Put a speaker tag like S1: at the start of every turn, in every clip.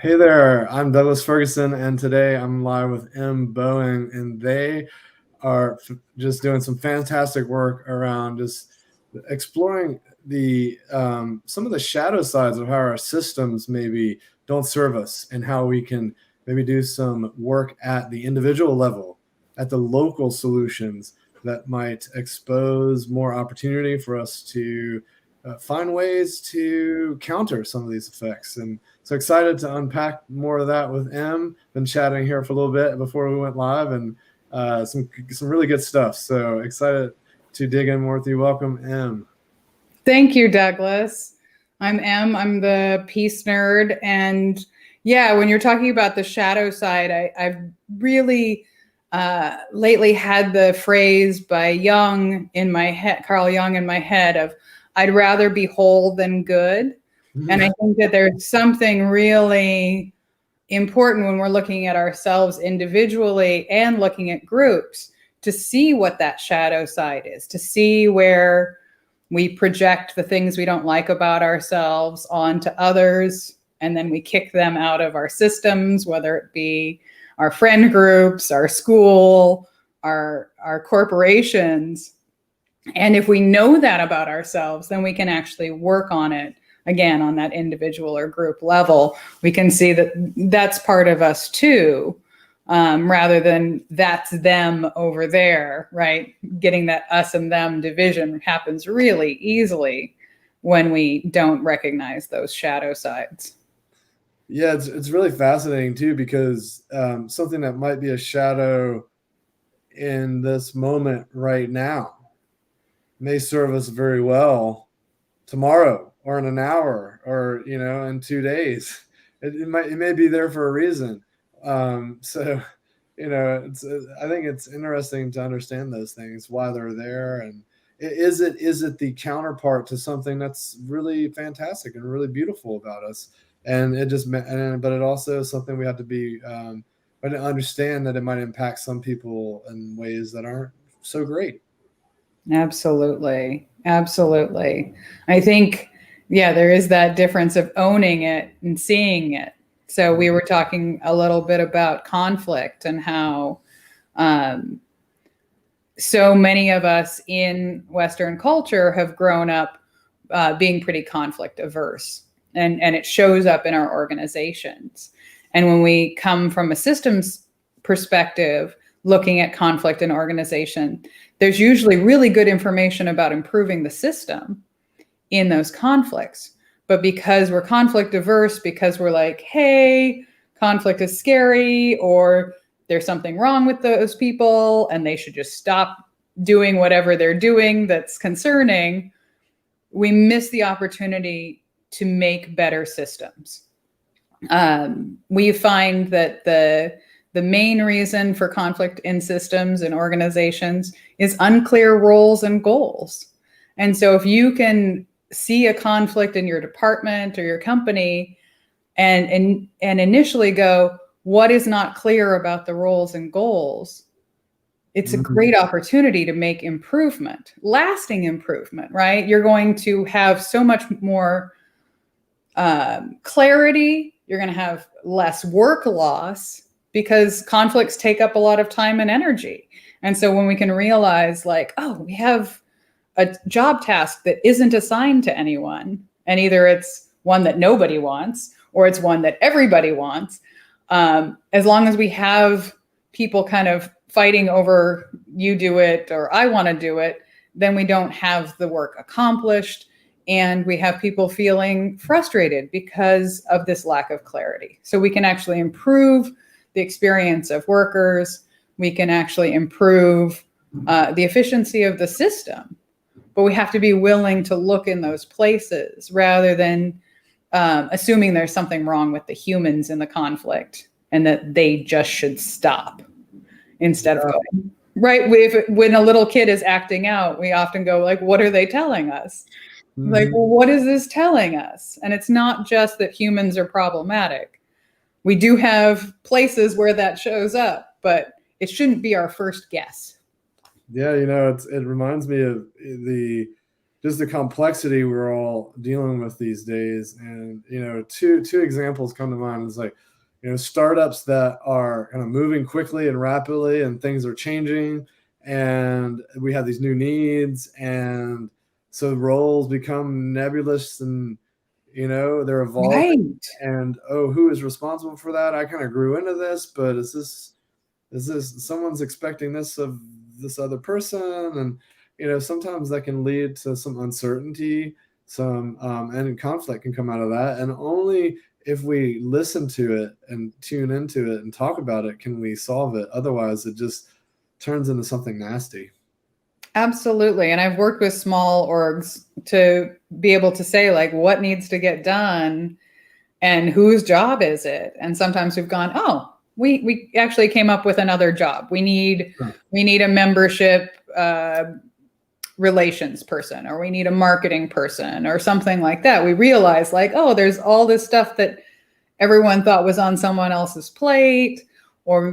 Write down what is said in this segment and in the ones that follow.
S1: Hey there, I'm Douglas Ferguson, and today I'm live with M. Boeing, and they are just doing some fantastic work around just exploring the some of the shadow sides of how our systems maybe don't serve us, and how we can maybe do some work at the individual level, at the local solutions that might expose more opportunity for us to find ways to counter some of these effects. And so excited to unpack more of that with M. Been chatting here for a little bit before we went live, and some really good stuff. So excited to dig in more with you. Welcome, M.
S2: Thank you, Douglas. I'm M. I'm the peace nerd. And yeah, when you're talking about the shadow side, I've really lately had the phrase by Jung in my head, Carl Jung in my head of, I'd rather be whole than good. And I think that there's something really important when we're looking at ourselves individually and looking at groups to see what that shadow side is, to see where we project the things we don't like about ourselves onto others, and then we kick them out of our systems, whether it be our friend groups, our school, our corporations. And if we know that about ourselves, then we can actually work on it again on that individual or group level. We can see that that's part of us too, rather than that's them over there, right? Getting that us and them division happens really easily when we don't recognize those shadow sides.
S1: Yeah, it's really fascinating too, because something that might be a shadow in this moment right now may serve us very well tomorrow or in an hour or in 2 days. It may be there for a reason. So it's I think it's interesting to understand those things, why they're there, and is it the counterpart to something that's really fantastic and really beautiful about us. And but it also is something we have to be but to understand that it might impact some people in ways that aren't so great.
S2: Absolutely. Absolutely. I think, yeah, there is that difference of owning it and seeing it. So we were talking a little bit about conflict and how so many of us in Western culture have grown up being pretty conflict averse, and it shows up in our organizations. And when we come from a systems perspective, looking at conflict in organization, there's usually really good information about improving the system in those conflicts. But because we're conflict averse, because we're like, hey, conflict is scary, or there's something wrong with those people and they should just stop doing whatever they're doing that's concerning, we miss the opportunity to make better systems. We find that the main reason for conflict in systems and organizations is unclear roles and goals. And so if you can see a conflict in your department or your company and initially go, what is not clear about the roles and goals? It's a great opportunity to make improvement, lasting improvement, right? You're going to have so much more clarity. You're going to have less work loss, because conflicts take up a lot of time and energy. And so when we can realize, like, oh, we have a job task that isn't assigned to anyone, and either it's one that nobody wants or it's one that everybody wants, as long as we have people kind of fighting over, you do it or I want to do it, then we don't have the work accomplished. And we have people feeling frustrated because of this lack of clarity. So we can actually improve the experience of workers. We can actually improve the efficiency of the system. But we have to be willing to look in those places rather than assuming there's something wrong with the humans in the conflict and that they just should stop instead of going, right? When a little kid is acting out, we often go like, what are they telling us? Like, well, what is this telling us? And it's not just that humans are problematic. We do have places where that shows up, but it shouldn't be our first guess.
S1: Yeah, it reminds me of just the complexity we're all dealing with these days. And, two examples come to mind. Is like, startups that are kind of moving quickly and rapidly, and things are changing, and we have these new needs, and so roles become nebulous, and they're evolving.
S2: Right.
S1: And who is responsible for that? I kind of grew into this, but is this someone's expecting this of this other person? And sometimes that can lead to some uncertainty, some and conflict can come out of that. And only if we listen to it and tune into it and talk about it can we solve it. Otherwise, it just turns into something nasty.
S2: Absolutely. And I've worked with small orgs to be able to say, like, what needs to get done and whose job is it? And sometimes we've gone, oh, we actually came up with another job. We need a membership relations person, or we need a marketing person or something like that. We realize, like, oh, there's all this stuff that everyone thought was on someone else's plate, or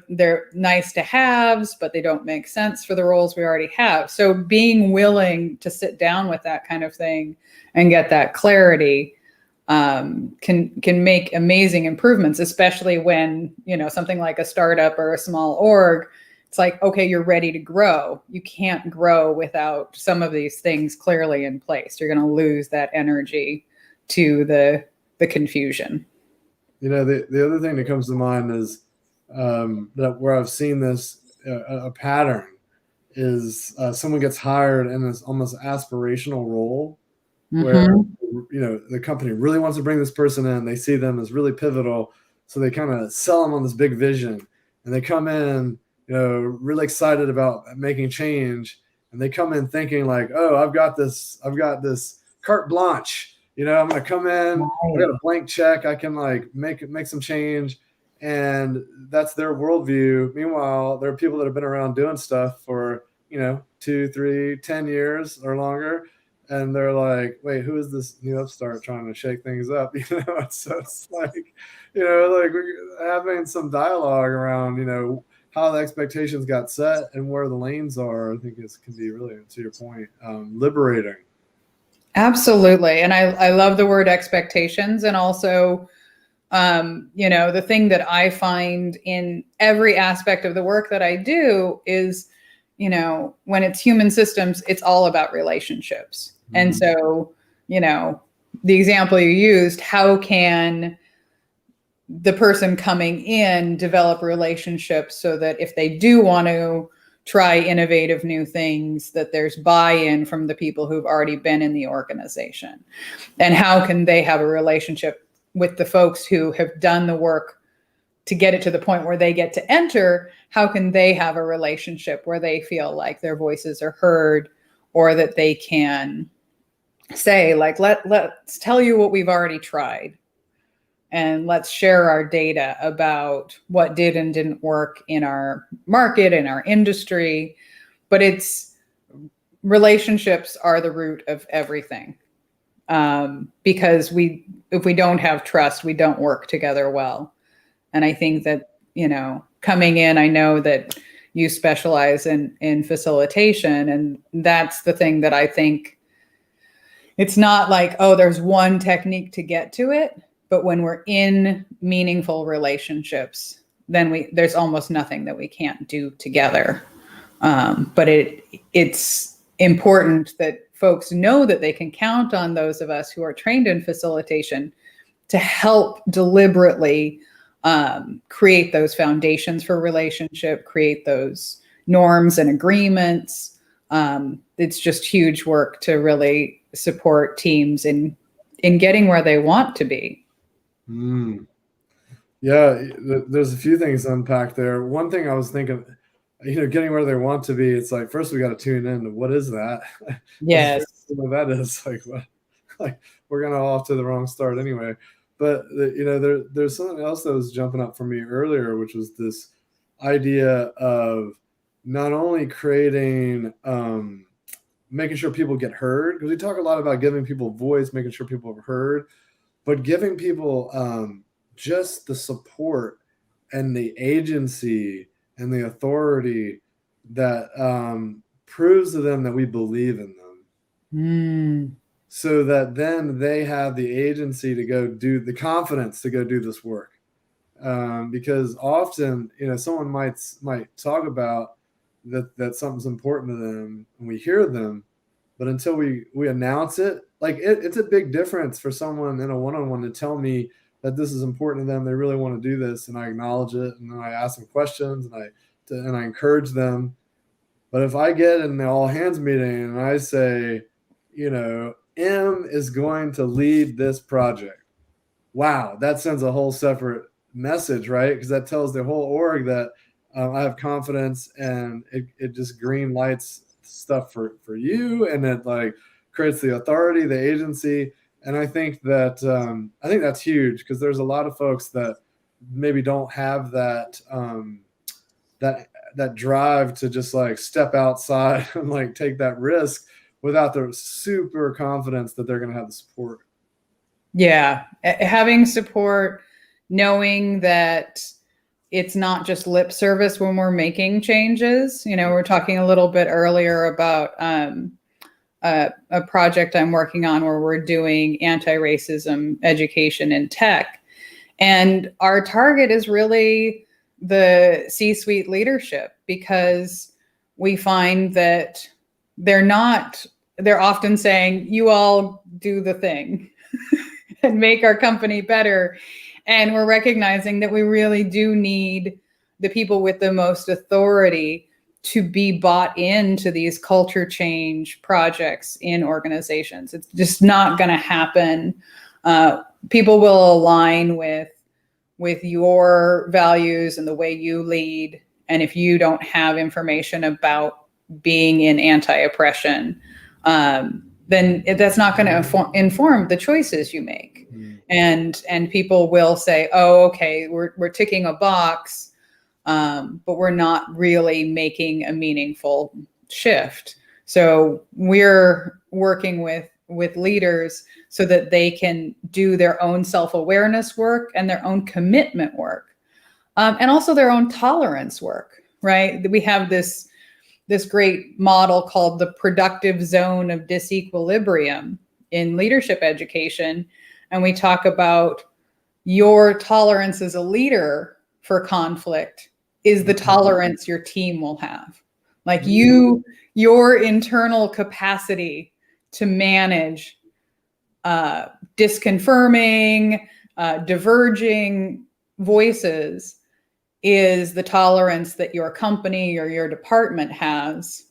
S2: they're nice to haves, but they don't make sense for the roles we already have. So being willing to sit down with that kind of thing and get that clarity can make amazing improvements, especially when, something like a startup or a small org, it's like, okay, you're ready to grow. You can't grow without some of these things clearly in place. You're going to lose that energy to the confusion.
S1: The other thing that comes to mind is that where I've seen this a pattern is someone gets hired in this almost aspirational role where the company really wants to bring this person in. They see them as really pivotal, so they kind of sell them on this big vision, and they come in really excited about making change, and they come in thinking like, oh, I've got this carte blanche. I'm going to come in, I got a blank check, I can like make some change. And that's their worldview. Meanwhile, there are people that have been around doing stuff for 2, 3, 10 years or longer, and they're like, wait, who is this new upstart trying to shake things up? So it's like, like we're having some dialogue around how the expectations got set and where the lanes are. I think can be really, to your point, liberating.
S2: Absolutely. And I love the word expectations. And also, the thing that I find in every aspect of the work that I do is, when it's human systems, it's all about relationships. Mm-hmm. And so, the example you used, how can the person coming in develop relationships so that if they do want to try innovative new things, that there's buy-in from the people who've already been in the organization? And how can they have a relationship with the folks who have done the work to get it to the point where they get to enter? How can they have a relationship where they feel like their voices are heard, or that they can say, like, let's tell you what we've already tried, and let's share our data about what did and didn't work in our market, in our industry. But relationships are the root of everything. Because if we don't have trust, we don't work together well. And I think that, coming in, I know that you specialize in facilitation, and that's the thing that I think it's not like, oh, there's one technique to get to it, but when we're in meaningful relationships, then there's almost nothing that we can't do together. But it's important that folks know that they can count on those of us who are trained in facilitation to help deliberately create those foundations for relationship, create those norms and agreements. It's just huge work to really support teams in getting where they want to be.
S1: Yeah, there's a few things to unpack there. One thing I was thinking, getting where they want to be, it's like, first we got to tune in to what is that?
S2: Yes.
S1: That is like, what? Like, we're going to off to the wrong start anyway. But there's something else that was jumping up for me earlier, which was this idea of not only creating, making sure people get heard, because we talk a lot about giving people voice, making sure people are heard, but giving people just the support and the agency and the authority that proves to them that we believe in them.
S2: Mm.
S1: so that then they have the agency to go do the confidence to go do this work. Because often, someone might talk about that something's important to them, and we hear them, but until we announce it, like it's a big difference for someone in a one-on-one to tell me that this is important to them. They really want to do this, and I acknowledge it, and then I ask them questions, and I encourage them. But if I get in the all hands meeting and I say, M is going to lead this project, wow, that sends a whole separate message, right? Because that tells the whole org that I have confidence, and it just green lights stuff for you, and it like creates the authority, the agency. And I think that's huge, because there's a lot of folks that maybe don't have that drive to just like step outside and like take that risk without the super confidence that they're going to have the support.
S2: Yeah. Having support, knowing that it's not just lip service when we're making changes. We're talking a little bit earlier about a project I'm working on where we're doing anti-racism education in tech. And our target is really the C-suite leadership, because we find that they're often saying, you all do the thing and make our company better. And we're recognizing that we really do need the people with the most authority to be bought into these culture change projects in organizations. It's just not going to happen. People will align with your values and the way you lead. And if you don't have information about being in anti-oppression, then that's not going to inform the choices you make. And people will say, oh, okay, we're ticking a box, but we're not really making a meaningful shift. So we're working with leaders so that they can do their own self-awareness work and their own commitment work, and also their own tolerance work, right? We have this great model called the productive zone of disequilibrium in leadership education. And we talk about your tolerance as a leader for conflict is the tolerance your team will have. Like your internal capacity to manage disconfirming, diverging voices is the tolerance that your company or your department has,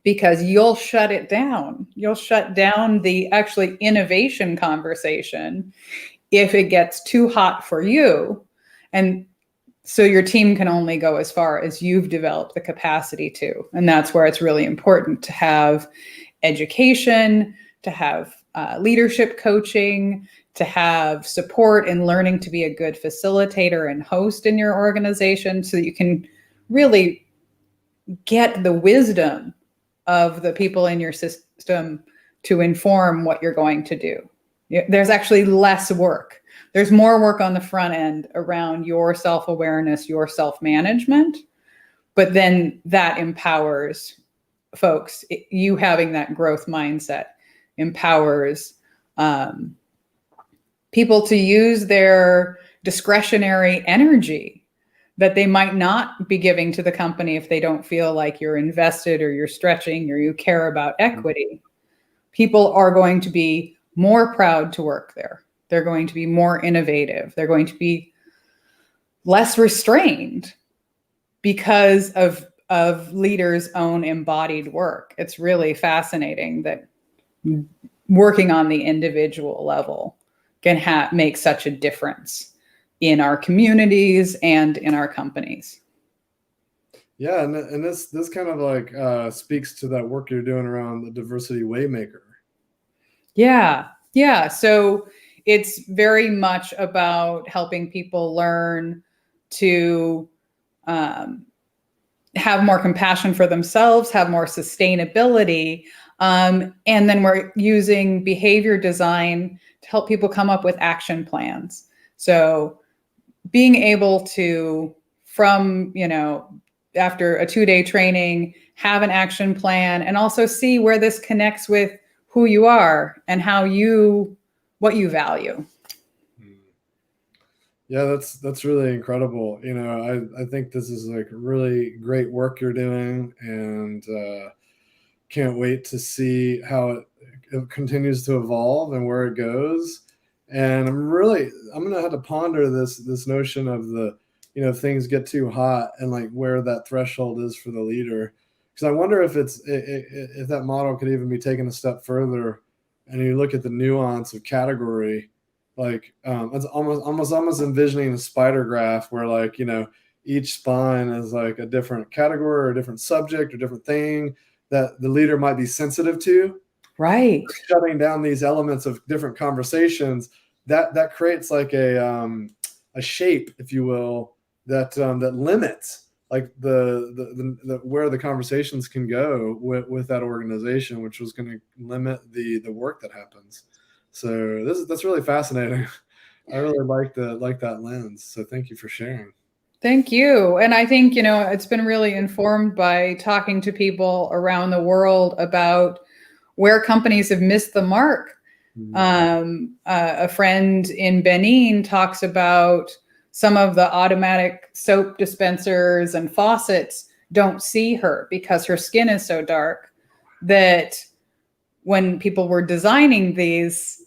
S2: because you'll shut it down. You'll shut down the actually innovation conversation if it gets too hot for you. And so your team can only go as far as you've developed the capacity to. And that's where it's really important to have education, to have leadership coaching, to have support in learning to be a good facilitator and host in your organization, so that you can really get the wisdom of the people in your system to inform what you're going to do. There's actually less work. There's more work on the front end around your self-awareness, your self-management, but then that empowers folks. You having that growth mindset empowers people to use their discretionary energy that they might not be giving to the company if they don't feel like you're invested or you're stretching or you care about equity. People are going to be more proud to work there. They're going to be more innovative. They're going to be less restrained because of leaders' own embodied work. It's really fascinating that working on the individual level can make such a difference in our communities and in our companies.
S1: Yeah, and this kind of like speaks to that work you're doing around the diversity waymaker.
S2: Yeah. So it's very much about helping people learn to have more compassion for themselves, have more sustainability. And then we're using behavior design to help people come up with action plans. So being able to, from, after a 2-day training, have an action plan, and also see where this connects with who you are and what you value.
S1: Yeah, that's really incredible. You know, I think this is like really great work you're doing, and can't wait to see how it continues to evolve and where it goes. And I'm gonna have to ponder this notion of the, you know, if things get too hot and like where that threshold is for the leader. Because I wonder if if that model could even be taken a step further, and you look at the nuance of category, like it's almost envisioning a spider graph where, like, you know, each spine is like a different category or a different subject or different thing that the leader might be sensitive to.
S2: Right.
S1: Shutting down these elements of different conversations, that creates like a shape, if you will, that limits like the where the conversations can go with that organization, which was going to limit the work that happens. So that's really fascinating. I really like that lens. So thank you for sharing.
S2: Thank you. And I think, you know, it's been really informed by talking to people around the world about where companies have missed the mark. A friend in Benin talks about some of the automatic soap dispensers and faucets don't see her because her skin is so dark, that when people were designing these,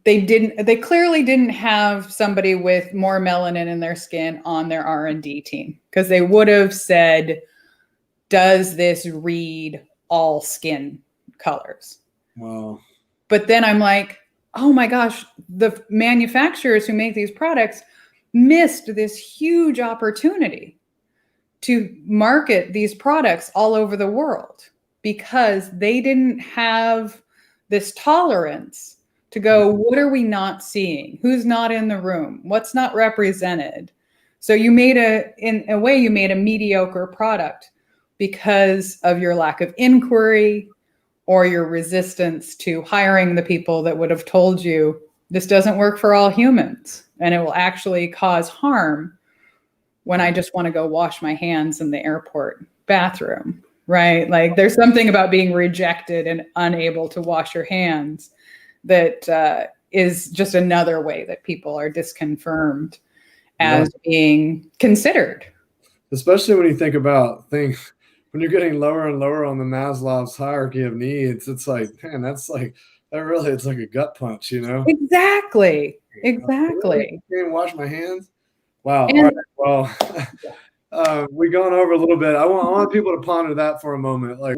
S2: they clearly didn't have somebody with more melanin in their skin on their R&D team, because they would have said, does this read all skin colors?
S1: Wow.
S2: But then I'm like, oh my gosh, the manufacturers who make these products missed this huge opportunity to market these products all over the world, because they didn't have this tolerance to go, what are we not seeing? Who's not in the room? What's not represented? So in a way, you made a mediocre product because of your lack of inquiry or your resistance to hiring the people that would have told you this doesn't work for all humans and it will actually cause harm when I just want to go wash my hands in the airport bathroom, right? Like, there's something about being rejected and unable to wash your hands that is just another way that people are disconfirmed as being considered.
S1: Especially when you think about things, when you're getting lower and lower on the Maslow's hierarchy of needs, it's like, man, it's like a gut punch, you know?
S2: Exactly.
S1: Really? I can't wash my hands. Wow.
S2: And,
S1: all right. Well, we've gone over a little bit. I want people to ponder that for a moment. Like,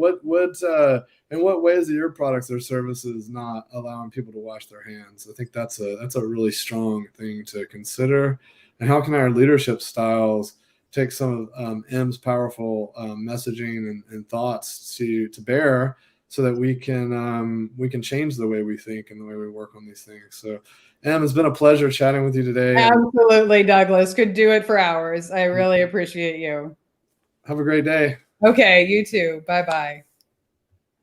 S1: in what ways are your products or services not allowing people to wash their hands? I think that's a really strong thing to consider. And how can our leadership styles take some of M's powerful messaging and thoughts to bear, so that we can change the way we think and the way we work on these things. So, Em, it's been a pleasure chatting with you today.
S2: Absolutely, Douglas. Could do it for hours. I really appreciate you.
S1: Have a great day.
S2: Okay, you too. Bye-bye.